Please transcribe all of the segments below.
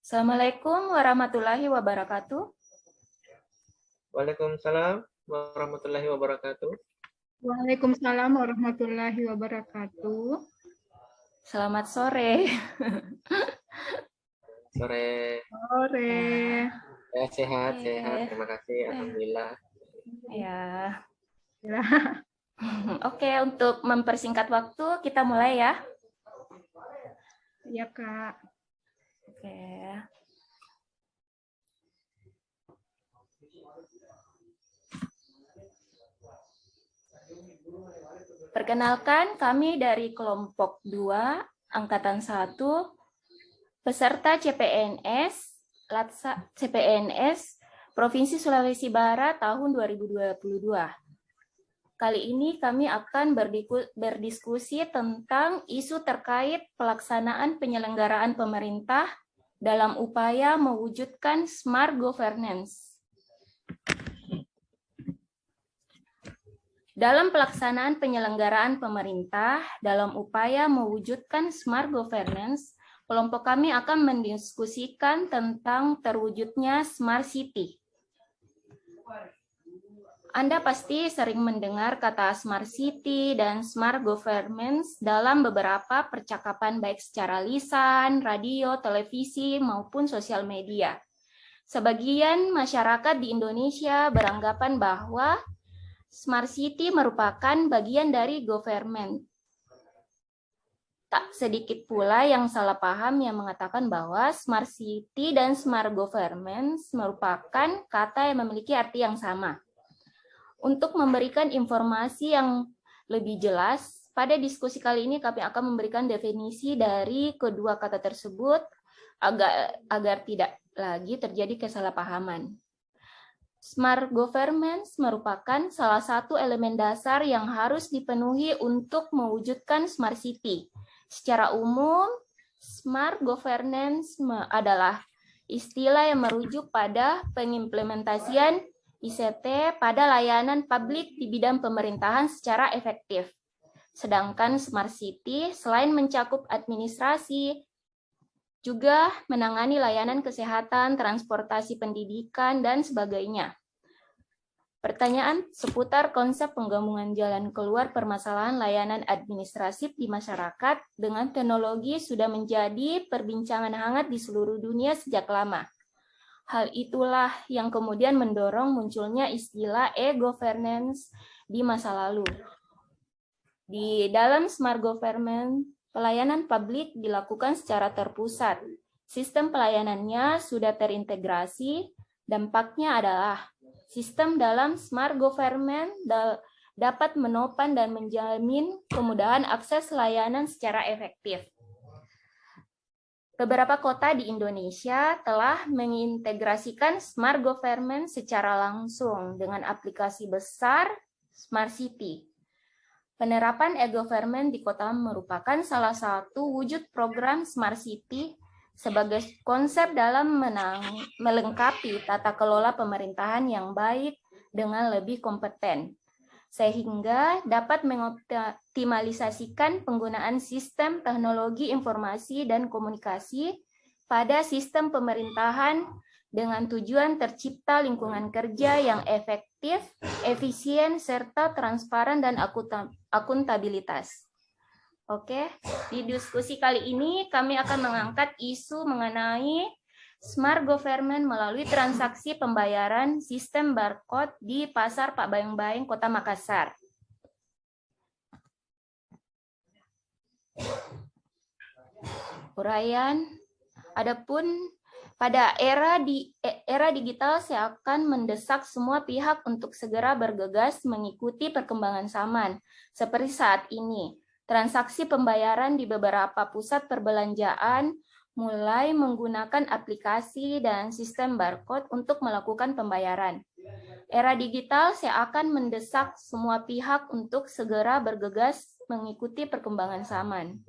Assalamualaikum warahmatullahi wabarakatuh. Waalaikumsalam warahmatullahi wabarakatuh. Waalaikumsalam warahmatullahi wabarakatuh. Selamat sore. Sore. Sore. Ya, sehat. Terima kasih. Alhamdulillah. Ya. Ya. Oke, untuk mempersingkat waktu, kita mulai ya. Iya, Kak. Oke. Perkenalkan, kami dari kelompok 2, Angkatan 1, peserta CPNS, Latsa CPNS, Provinsi Sulawesi Barat tahun 2022. Kali ini kami akan berdiskusi tentang isu terkait pelaksanaan penyelenggaraan pemerintah dalam upaya mewujudkan smart governance. Dalam pelaksanaan penyelenggaraan pemerintah dalam upaya mewujudkan smart governance, kelompok kami akan mendiskusikan tentang terwujudnya smart city. Anda pasti sering mendengar kata smart city dan smart governance dalam beberapa percakapan baik secara lisan, radio, televisi, maupun sosial media. Sebagian masyarakat di Indonesia beranggapan bahwa Smart City merupakan bagian dari government. Tak sedikit pula yang salah paham yang mengatakan bahwa Smart City dan Smart Government merupakan kata yang memiliki arti yang sama. Untuk memberikan informasi yang lebih jelas, pada diskusi kali ini kami akan memberikan definisi dari kedua kata tersebut agar tidak lagi terjadi kesalahpahaman. Smart governance merupakan salah satu elemen dasar yang harus dipenuhi untuk mewujudkan smart city. Secara umum, smart governance adalah istilah yang merujuk pada pengimplementasian ICT pada layanan publik di bidang pemerintahan secara efektif. Sedangkan smart city selain mencakup administrasi, juga menangani layanan kesehatan, transportasi pendidikan, dan sebagainya. Pertanyaan seputar konsep penggabungan jalan keluar permasalahan layanan administratif di masyarakat dengan teknologi sudah menjadi perbincangan hangat di seluruh dunia sejak lama. Hal itulah yang kemudian mendorong munculnya istilah e-governance di masa lalu. Di dalam smart government, pelayanan publik dilakukan secara terpusat. Sistem pelayanannya sudah terintegrasi. Dampaknya adalah sistem dalam smart government dapat menopang dan menjamin kemudahan akses layanan secara efektif. Beberapa kota di Indonesia telah mengintegrasikan smart government secara langsung dengan aplikasi besar Smart City. Penerapan e-government di kota merupakan salah satu wujud program Smart City sebagai konsep dalam melengkapi tata kelola pemerintahan yang baik dengan lebih kompeten, sehingga dapat mengoptimalisasikan penggunaan sistem teknologi informasi dan komunikasi pada sistem pemerintahan dengan tujuan tercipta lingkungan kerja yang efektif, efisien, serta transparan dan akuntabilitas. Oke, di diskusi kali ini kami akan mengangkat isu mengenai smart government melalui transaksi pembayaran sistem barcode di Pasar Pak Bayang-Bayang, Kota Makassar. Uraian, adapun pada era digital, saya akan mendesak semua pihak untuk segera bergegas mengikuti perkembangan zaman. Seperti saat ini, transaksi pembayaran di beberapa pusat perbelanjaan mulai menggunakan aplikasi dan sistem barcode untuk melakukan pembayaran. Era digital, saya akan mendesak semua pihak untuk segera bergegas mengikuti perkembangan zaman.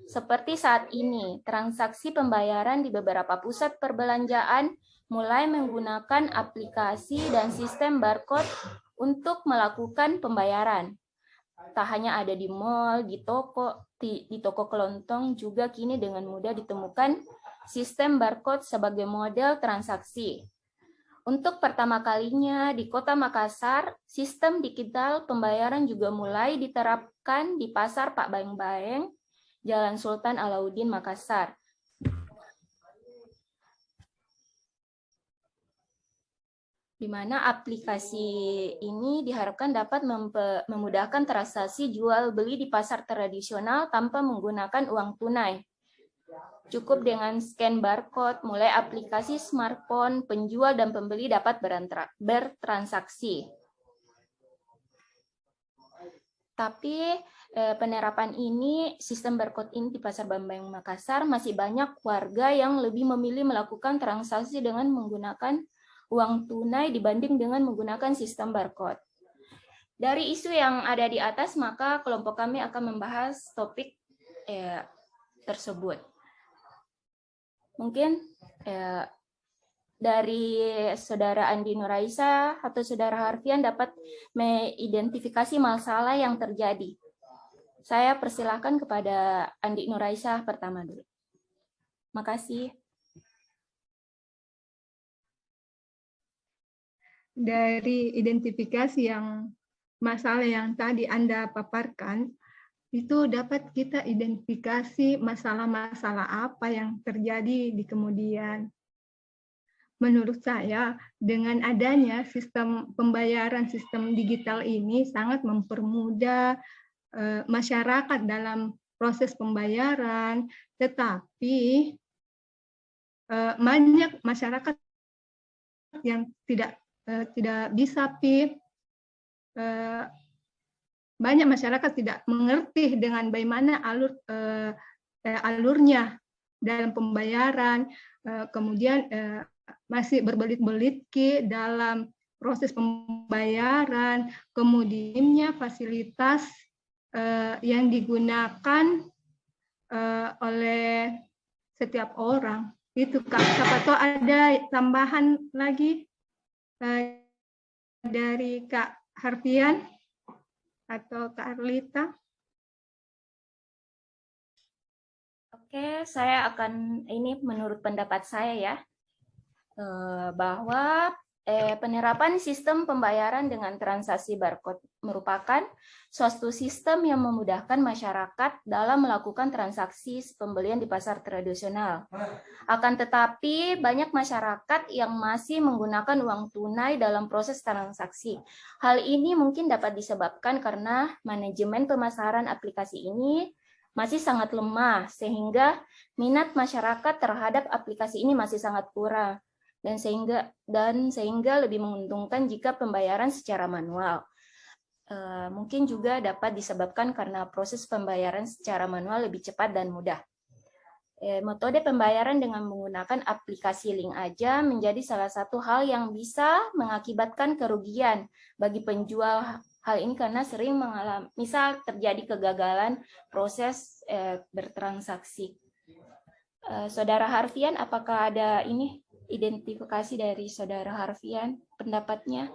Seperti saat ini, transaksi pembayaran di beberapa pusat perbelanjaan mulai menggunakan aplikasi dan sistem barcode untuk melakukan pembayaran. tak hanya ada di mall, di toko kelontong, juga kini dengan mudah ditemukan sistem barcode sebagai model transaksi. Untuk pertama kalinya di Kota Makassar, sistem digital pembayaran juga mulai diterapkan di Pasar Pak Baeng-Baeng, Jalan Sultan Alauddin, Makassar. Di mana aplikasi ini diharapkan dapat memudahkan transaksi jual beli di pasar tradisional tanpa menggunakan uang tunai. Cukup dengan scan barcode, mulai aplikasi smartphone, penjual dan pembeli dapat bertransaksi. Tapi penerapan ini, sistem barcode ini di Pasar Bambang Makassar masih banyak warga yang lebih memilih melakukan transaksi dengan menggunakan uang tunai dibanding dengan menggunakan sistem barcode. Dari isu yang ada di atas, maka kelompok kami akan membahas topik tersebut. Mungkin dari Saudara Andi Nuraisa atau Saudara Harfian dapat mengidentifikasi masalah yang terjadi. Saya persilahkan kepada Andi Nuraisa pertama dulu. Makasih. Dari identifikasi yang masalah yang tadi Anda paparkan, itu dapat kita identifikasi masalah-masalah apa yang terjadi di kemudian. Menurut saya, dengan adanya sistem pembayaran sistem digital ini sangat mempermudah masyarakat dalam proses pembayaran, tetapi banyak masyarakat yang tidak bisa, banyak masyarakat tidak mengerti dengan bagaimana alurnya dalam pembayaran, kemudian masih berbelit-belit dalam proses pembayaran, kemudian fasilitas yang digunakan oleh setiap orang. Itu Kak, siapa tahu ada tambahan lagi dari Kak Harfian atau Kak Arlita? Oke, saya akan ini menurut pendapat saya ya, bahwa penerapan sistem pembayaran dengan transaksi barcode merupakan suatu sistem yang memudahkan masyarakat dalam melakukan transaksi pembelian di pasar tradisional. Akan tetapi, banyak masyarakat yang masih menggunakan uang tunai dalam proses transaksi. Hal ini mungkin dapat disebabkan karena manajemen pemasaran aplikasi ini masih sangat lemah, sehingga minat masyarakat terhadap aplikasi ini masih sangat kurang. Dan sehingga lebih menguntungkan jika pembayaran secara manual. Mungkin juga dapat disebabkan karena proses pembayaran secara manual lebih cepat dan mudah. Metode pembayaran dengan menggunakan aplikasi link aja menjadi salah satu hal yang bisa mengakibatkan kerugian bagi penjual. Hal ini karena sering mengalami, misal terjadi kegagalan proses bertransaksi. Saudara Harfian, apakah ada ini identifikasi dari Saudara Harfian, pendapatnya?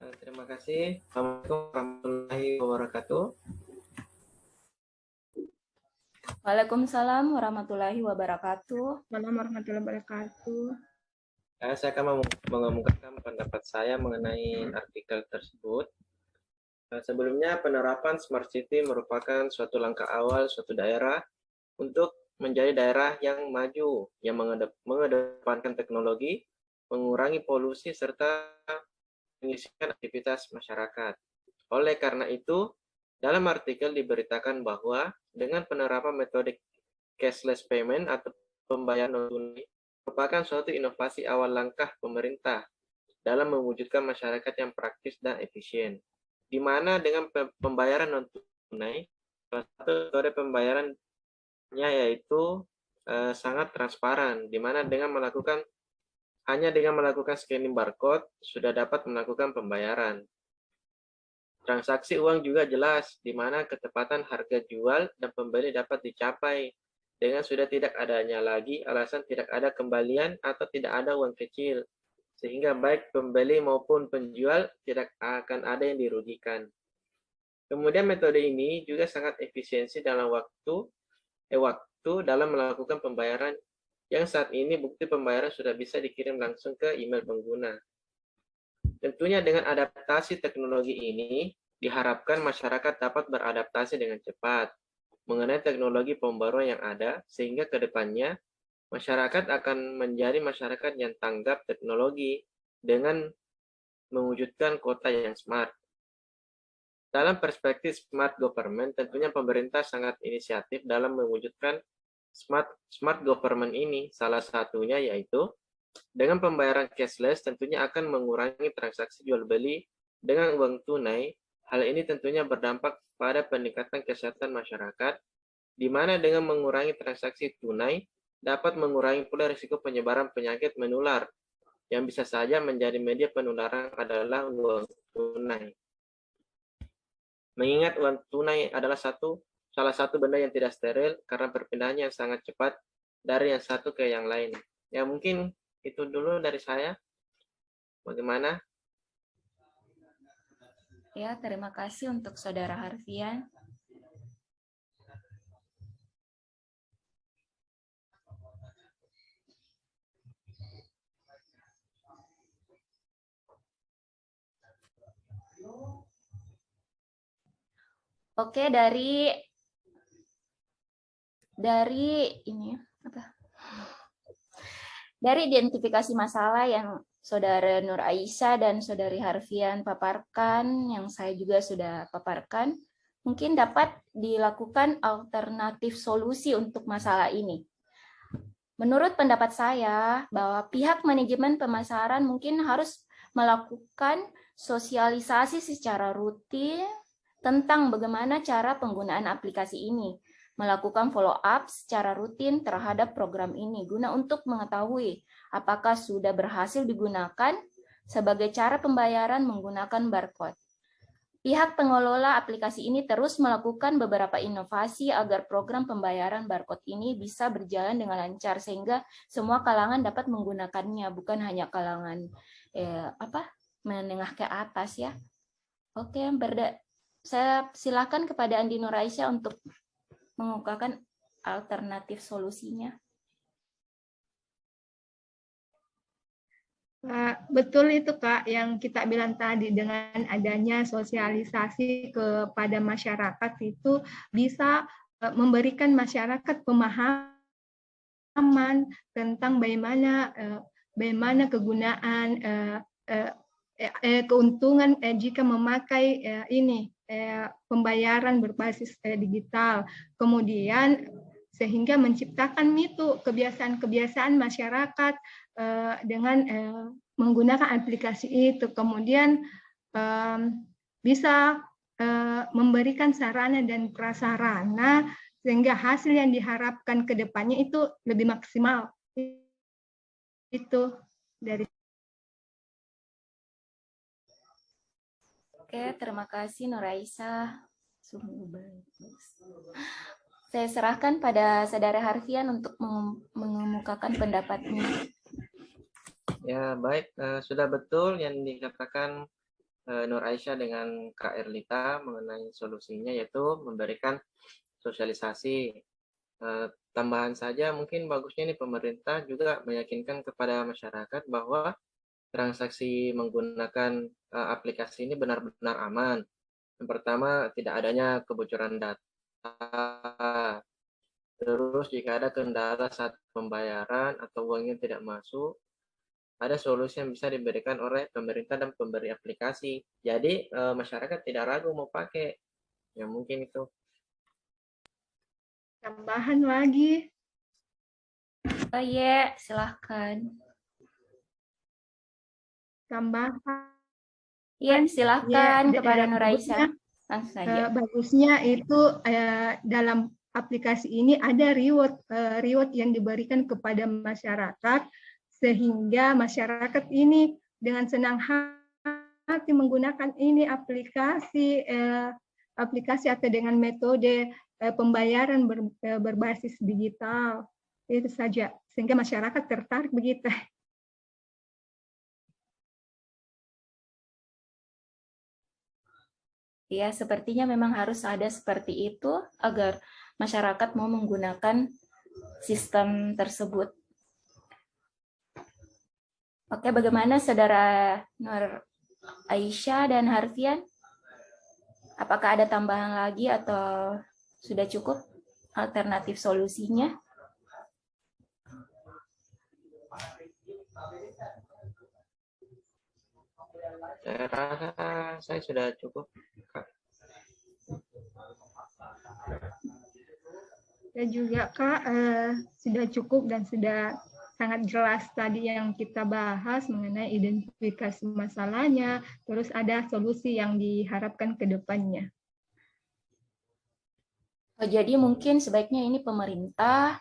Terima kasih. Assalamualaikum warahmatullahi wabarakatuh. Waalaikumsalam warahmatullahi wabarakatuh. Assalamualaikum warahmatullahi wabarakatuh. Saya akan mengemukakan pendapat saya mengenai artikel tersebut. Sebelumnya, penerapan Smart City merupakan suatu langkah awal suatu daerah untuk menjadi daerah yang maju, yang mengedepankan teknologi, mengurangi polusi, serta mengisikan aktivitas masyarakat. Oleh karena itu, dalam artikel diberitakan bahwa dengan penerapan metode cashless payment atau pembayaran non-tunai merupakan suatu inovasi awal langkah pemerintah dalam mewujudkan masyarakat yang praktis dan efisien. Di mana dengan pembayaran non-tunai, salah satu metode pembayarannya yaitu sangat transparan, di mana hanya dengan melakukan scanning barcode sudah dapat melakukan pembayaran. Transaksi uang juga jelas, di mana ketepatan harga jual dan pembeli dapat dicapai dengan sudah tidak adanya lagi alasan tidak ada kembalian atau tidak ada uang kecil, sehingga baik pembeli maupun penjual tidak akan ada yang dirugikan. Kemudian metode ini juga sangat efisiensi dalam waktu dalam melakukan pembayaran, yang saat ini bukti pembayaran sudah bisa dikirim langsung ke email pengguna. Tentunya dengan adaptasi teknologi ini, diharapkan masyarakat dapat beradaptasi dengan cepat mengenai teknologi pembayaran yang ada, sehingga ke depannya masyarakat akan menjadi masyarakat yang tanggap teknologi dengan mewujudkan kota yang smart. Dalam perspektif smart government, tentunya pemerintah sangat inisiatif dalam mewujudkan smart government ini. Salah satunya yaitu dengan pembayaran cashless tentunya akan mengurangi transaksi jual beli dengan uang tunai. Hal ini tentunya berdampak pada peningkatan kesehatan masyarakat, di mana dengan mengurangi transaksi tunai dapat mengurangi pula risiko penyebaran penyakit menular yang bisa saja menjadi media penularan adalah uang tunai. Mengingat uang tunai adalah salah satu benda yang tidak steril karena perpindahannya yang sangat cepat dari yang satu ke yang lain. Ya mungkin itu dulu dari saya. Bagaimana? Ya, terima kasih untuk Saudara Harfian. Oke, dari ini apa? Dari identifikasi masalah yang Saudara Nur Aisyah dan Saudari Harfian paparkan, yang saya juga sudah paparkan, mungkin dapat dilakukan alternatif solusi untuk masalah ini. Menurut pendapat saya, bahwa pihak manajemen pemasaran mungkin harus melakukan sosialisasi secara rutin tentang bagaimana cara penggunaan aplikasi ini, melakukan follow up secara rutin terhadap program ini guna untuk mengetahui apakah sudah berhasil digunakan sebagai cara pembayaran menggunakan barcode. Pihak pengelola aplikasi ini terus melakukan beberapa inovasi agar program pembayaran barcode ini bisa berjalan dengan lancar sehingga semua kalangan dapat menggunakannya, bukan hanya kalangan menengah ke atas ya. Oke, saya silakan kepada Andi Nur Aisyah untuk mengungkapkan alternatif solusinya. Betul itu Kak, yang kita bilang tadi, dengan adanya sosialisasi kepada masyarakat itu bisa memberikan masyarakat pemahaman tentang bagaimana kegunaan keuntungan jika memakai pembayaran berbasis digital. Kemudian sehingga menciptakan kebiasaan masyarakat dengan menggunakan aplikasi itu. Kemudian bisa memberikan sarana dan prasarana sehingga hasil yang diharapkan ke depannya itu lebih maksimal. Itu dari. Oke, terima kasih Nur Aisyah. Saya serahkan pada Saudara Harfian untuk mengemukakan pendapatnya. Ya, baik. Sudah betul yang dikatakan Nur Aisyah dengan Kak Erlita mengenai solusinya, yaitu memberikan sosialisasi. Tambahan saja, mungkin bagusnya nih pemerintah juga meyakinkan kepada masyarakat bahwa transaksi menggunakan aplikasi ini benar-benar aman. Yang pertama, tidak adanya kebocoran data. Terus jika ada kendala saat pembayaran atau uangnya tidak masuk, ada solusi yang bisa diberikan oleh pemerintah dan pemberi aplikasi. Jadi masyarakat tidak ragu mau pakai. Ya mungkin itu. Tambahan lagi. Oh iya, silahkan. Tambahan. Iya, silahkan kepada Nur Aisyah. Langsung saja. Bagusnya itu dalam aplikasi ini ada reward yang diberikan kepada masyarakat, sehingga masyarakat ini dengan senang hati menggunakan ini aplikasi atau dengan metode pembayaran berbasis digital. Itu saja, sehingga masyarakat tertarik begitu. Ya, sepertinya memang harus ada seperti itu agar masyarakat mau menggunakan sistem tersebut. Oke, bagaimana Saudara Nur Aisyah dan Harfian? Apakah ada tambahan lagi atau sudah cukup alternatif solusinya? Saya rasa saya sudah cukup, Kak. Dan juga Kak, sudah cukup dan sudah sangat jelas tadi yang kita bahas mengenai identifikasi masalahnya, terus ada solusi yang diharapkan ke depannya. Jadi mungkin sebaiknya ini pemerintah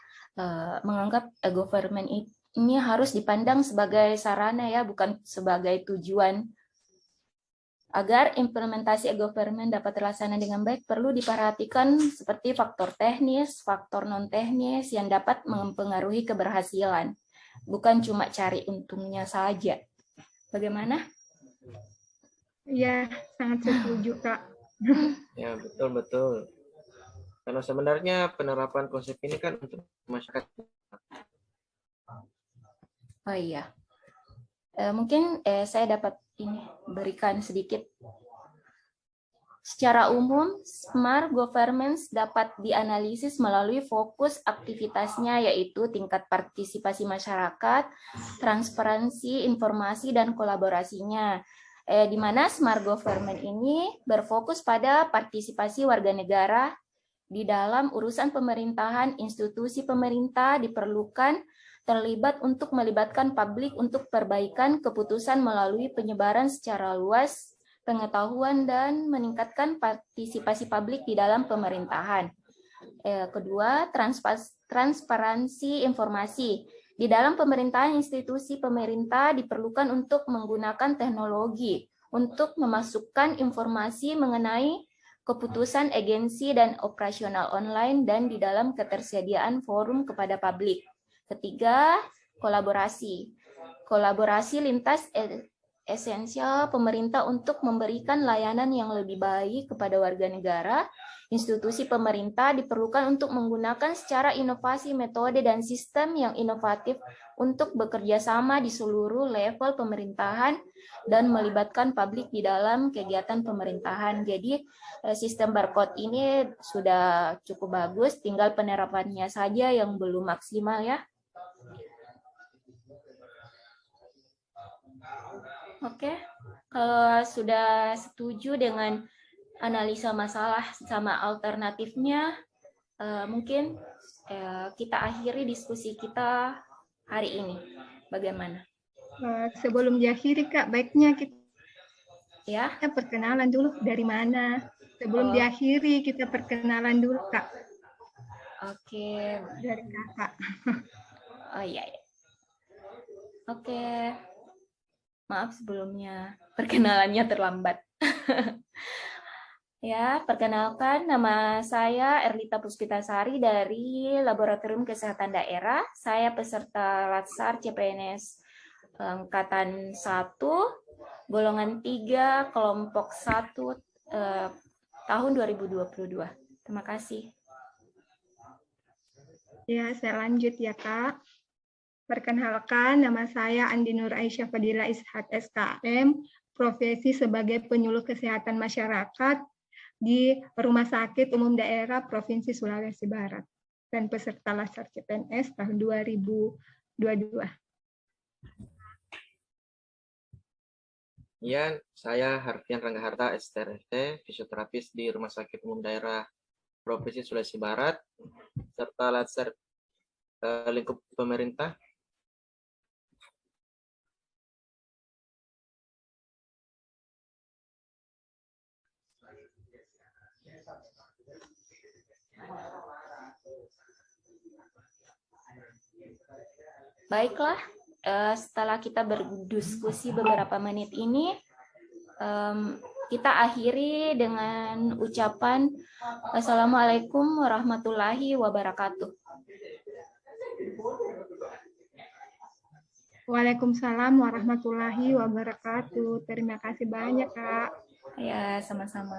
menganggap e-government ini harus dipandang sebagai sarana ya, bukan sebagai tujuan. Agar implementasi e-government dapat terlaksana dengan baik, perlu diperhatikan seperti faktor teknis, faktor non-teknis yang dapat mempengaruhi keberhasilan. Bukan cuma cari untungnya saja. Bagaimana? Ya, sangat setuju, Kak. Ya, betul-betul. Karena sebenarnya penerapan konsep ini kan untuk masyarakat. Oh iya. Mungkin saya dapat ini berikan sedikit. Secara umum, smart governance dapat dianalisis melalui fokus aktivitasnya, yaitu tingkat partisipasi masyarakat, transparansi, informasi, dan kolaborasinya. Di mana smart government ini berfokus pada partisipasi warga negara di dalam urusan pemerintahan. Institusi pemerintah diperlukan terlibat untuk melibatkan publik untuk perbaikan keputusan melalui penyebaran secara luas pengetahuan dan meningkatkan partisipasi publik di dalam pemerintahan. Kedua, transparansi informasi. Di dalam pemerintahan, institusi pemerintah diperlukan untuk menggunakan teknologi untuk memasukkan informasi mengenai keputusan agensi dan operasional online dan di dalam ketersediaan forum kepada publik. Ketiga, kolaborasi. Kolaborasi lintas esensial pemerintah untuk memberikan layanan yang lebih baik kepada warga negara. Institusi pemerintah diperlukan untuk menggunakan secara inovasi metode dan sistem yang inovatif untuk bekerja sama di seluruh level pemerintahan dan melibatkan publik di dalam kegiatan pemerintahan. Jadi sistem barcode ini sudah cukup bagus, tinggal penerapannya saja yang belum maksimal ya. Oke, kalau sudah setuju dengan analisa masalah sama alternatifnya, mungkin kita akhiri diskusi kita hari ini. Bagaimana? Sebelum diakhiri, Kak, baiknya kita Ya. perkenalan dulu dari mana. Sebelum diakhiri, kita perkenalan dulu, Kak. Oke. Dari Kakak. Oh iya. Oke. Maaf sebelumnya perkenalannya terlambat. Ya, perkenalkan nama saya Erlita Puspitasari dari Laboratorium Kesehatan Daerah. Saya peserta Latsar CPNS Angkatan 1, golongan 3, kelompok 1 tahun 2022. Terima kasih. Ya, saya lanjut ya, Kak. Perkenalkan, nama saya Andi Nur Aisyah Fadila Ishak SKM, profesi sebagai penyuluh kesehatan masyarakat di Rumah Sakit Umum Daerah Provinsi Sulawesi Barat dan peserta Latsar CPNS tahun 2022. Ya, saya Harfian Ranggaharta, STRT, fisioterapis di Rumah Sakit Umum Daerah Provinsi Sulawesi Barat, serta Latsar lingkup pemerintah. Baiklah, setelah kita berdiskusi beberapa menit ini, kita akhiri dengan ucapan Assalamualaikum warahmatullahi wabarakatuh. Waalaikumsalam warahmatullahi wabarakatuh. Terima kasih banyak, Kak. Ya, sama-sama.